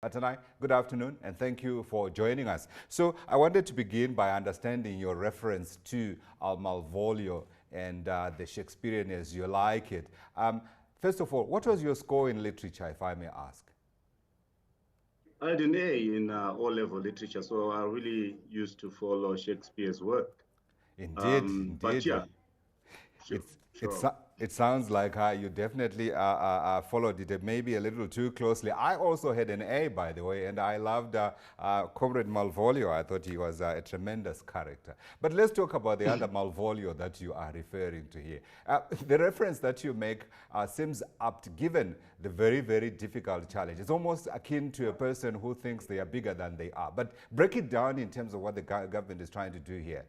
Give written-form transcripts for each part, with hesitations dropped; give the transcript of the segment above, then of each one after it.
Atanai, good afternoon, and thank you for joining us. So I wanted to begin by understanding your reference to Malvolio and the Shakespearean as you like it. First of all, what was your score in literature, if I may ask? I had an A in O-level literature, so I really used to follow Shakespeare's work. Indeed, But indeed. yeah, sure, It's, sure. it sounds like you definitely followed it maybe a little too closely. I also had an A, by the way, and I loved Comrade Malvolio. I thought he was a tremendous character. But let's talk about the other Malvolio that you are referring to here. The reference that you make seems apt given the very, very difficult challenge. It's almost akin to a person who thinks they are bigger than they are. But break it down in terms of what the government is trying to do here.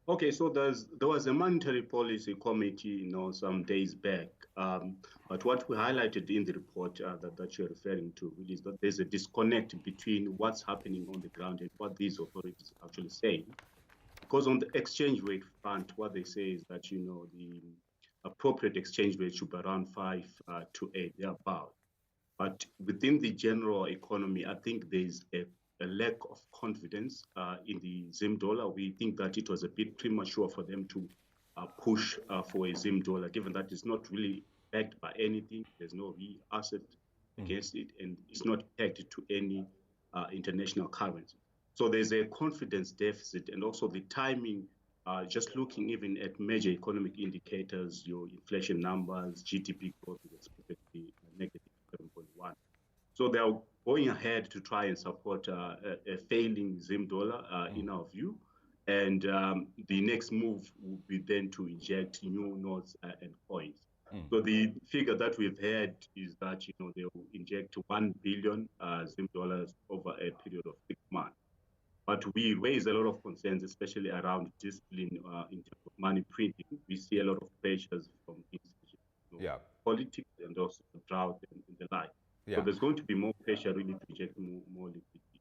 Okay, so there was a monetary policy committee, some days back. But what we highlighted in the report that you're referring to really is that there's a disconnect between what's happening on the ground and what these authorities are actually saying. Because on the exchange rate front, what they say is that, the appropriate exchange rate should be around 5 to 8, thereabout. But within the general economy, I think there's a lack of confidence in the Zim dollar. We think that it was a bit premature for them to push for a Zim dollar, given that it's not really backed by anything. There's no real asset against it, and it's not pegged to any international currency. So there's a confidence deficit, and also the timing. Just looking even at major economic indicators, your inflation numbers, GDP growth is expected to be negative 7.1. So they are going ahead to try and support a failing Zim dollar, in our view. And the next move would be then to inject new notes and coins. So the figure that we've had is that they will inject 1 billion Zim dollars over a period of 6 months. But we raise a lot of concerns, especially around discipline in terms of money printing. We see a lot of pressures from institutions, Yeah. politics and also drought and the like. So Yeah. there's going to be more pressure really to inject more liquidity.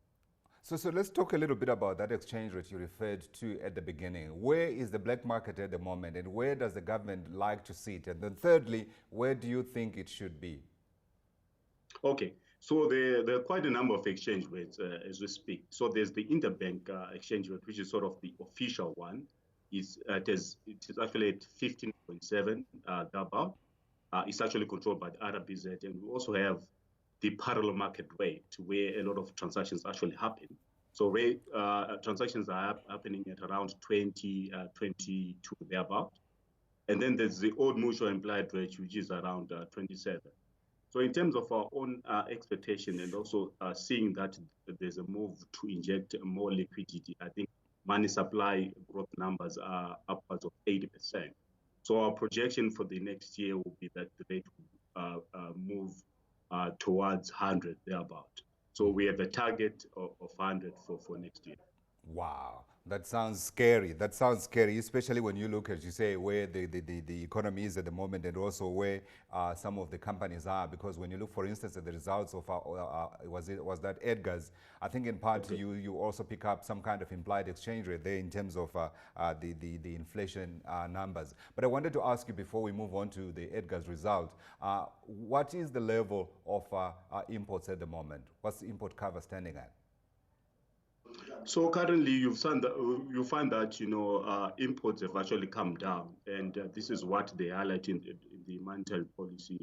So let's talk a little bit about that exchange rate you referred to at the beginning. Where is the black market at the moment, and where does the government like to see it? And then thirdly, where do you think it should be? Okay, so there are quite a number of exchange rates as we speak. So there's the interbank exchange rate, which is sort of the official one. It is actually at 15.7 thereabout. It's actually controlled by the RBZ, and we also have the parallel market rate, where a lot of transactions actually happen. So transactions are happening at around 20, 22 thereabout. And then there's the old mutual implied rate, which is around 27. So in terms of our own expectation and also seeing that there's a move to inject more liquidity, I think money supply growth numbers are upwards of 80%. So our projection for the next year will be that the rate will move towards 100 thereabout. So we have a target of 100 for next year. Wow, that sounds scary. That sounds scary, especially when you look, as you say, where the economy is at the moment and also where some of the companies are. Because when you look, for instance, at the results of, was that Edgar's, I think in part Okay. you also pick up some kind of implied exchange rate there in terms of the inflation numbers. But I wanted to ask you before we move on to the Edgar's result, what is the level of imports at the moment? What's the import cover standing at? So currently, you find that imports have actually come down, and this is what they highlight in the monetary policy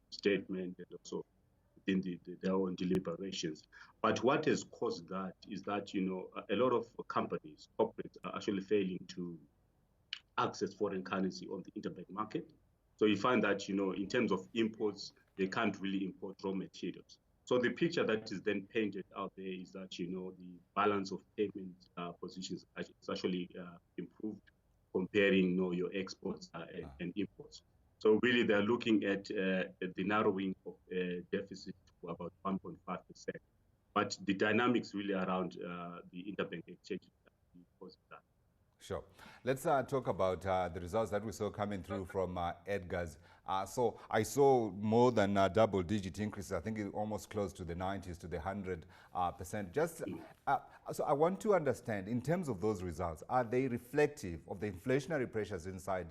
statement and also in their own deliberations. But what has caused that is that a lot of companies, corporates, are actually failing to access foreign currency on the interbank market. So you find that, in terms of imports, they can't really import raw materials. So the picture that is then painted out there is that, the balance of payment positions is actually improved comparing, your exports and imports. So really, they're looking at the narrowing of deficit to about 1.5%. But the dynamics really around the interbank exchange causes that. Sure. Let's talk about the results that we saw coming through from Edgar's. So I saw more than double-digit increases. I think it almost close to the 90s, to the 100%. So I want to understand, in terms of those results, are they reflective of the inflationary pressures inside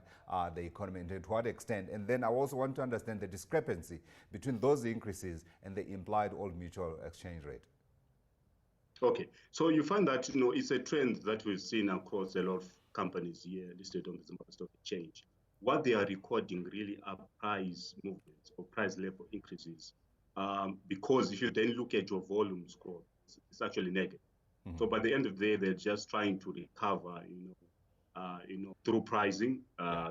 the economy, and to what extent? And then I also want to understand the discrepancy between those increases and the implied old mutual exchange rate. Okay, so you find that it's a trend that we've seen across a lot of companies here listed on the Zimbabwe Stock Exchange. What they are recording really are price movements or price level increases, because if you then look at your volume score, it's actually negative. So by the end of the day, they're just trying to recover, through pricing.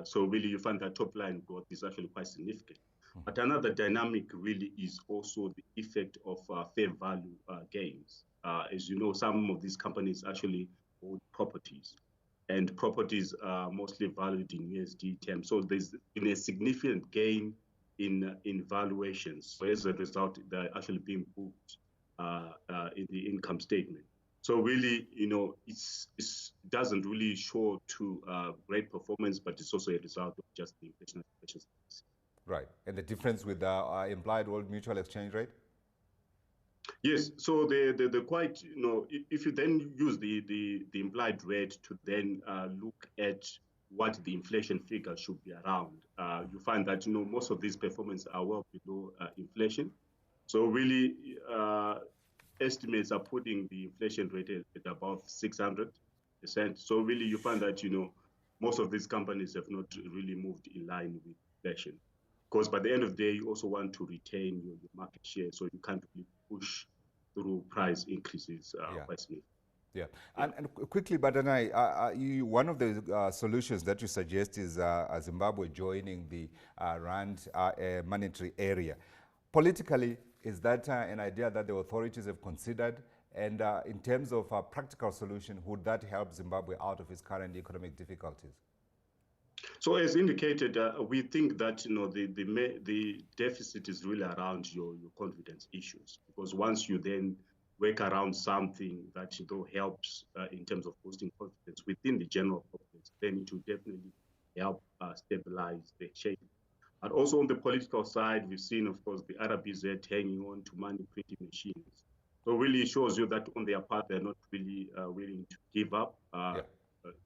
So really, you find that top line growth is actually quite significant. But another dynamic really is also the effect of fair value gains. As you know, some of these companies actually own properties, and properties are mostly valued in USD terms. So there's been a significant gain in valuations. So as a result, they're actually being booked in the income statement. So really, it doesn't really show to great performance, but it's also a result of just the inflation pressures. Right. And the difference with the implied old mutual exchange rate? Yes, so the quite, if you then use the implied rate to then look at what the inflation figure should be around, you find that, most of these performances are well below inflation. So really, estimates are putting the inflation rate at about 600%. So really, you find that, most of these companies have not really moved in line with inflation. Because by the end of the day, you also want to retain your market share, so you can't really push through price increases quite significantly. Yeah. And quickly, Badanai, one of the solutions that you suggest is Zimbabwe joining the RAND monetary area. Politically, is that an idea that the authorities have considered? And in terms of a practical solution, would that help Zimbabwe out of its current economic difficulties? So as indicated, we think that the deficit is really around your confidence issues, because once you then work around something that helps in terms of boosting confidence within the general populace, then it will definitely help stabilize the exchange. But also on the political side, we've seen, of course, the RBZ hanging on to money printing machines. So really shows you that on their part, they're not really willing to give up.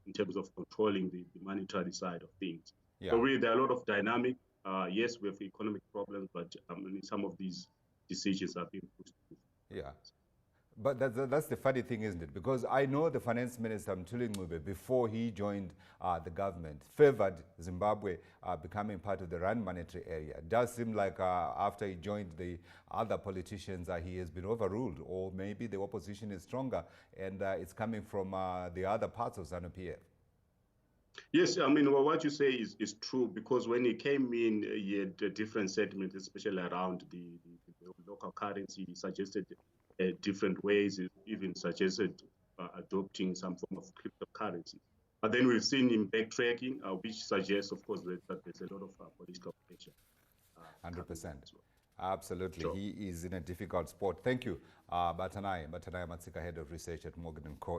In terms of controlling the monetary side of things. So really, there are a lot of dynamic. Yes, we have economic problems, but some of these decisions are being pushed through. Yeah. But that's the funny thing, isn't it? Because I know the finance minister, Mthuli Ncube, before he joined the government, favored Zimbabwe becoming part of the RAND monetary area. It does seem like after he joined the other politicians, he has been overruled, or maybe the opposition is stronger and it's coming from the other parts of ZANU-PF. Yes, what you say is true, because when he came in, he had a different sentiment, especially around the local currency. He suggested different ways, even suggested adopting some form of cryptocurrency. But then we've seen him backtracking, which suggests, of course, that there's a lot of political pressure. 100%. Absolutely. Sure. He is in a difficult spot. Thank you, Batanai Matsika, Head of Research at Morgan & Co.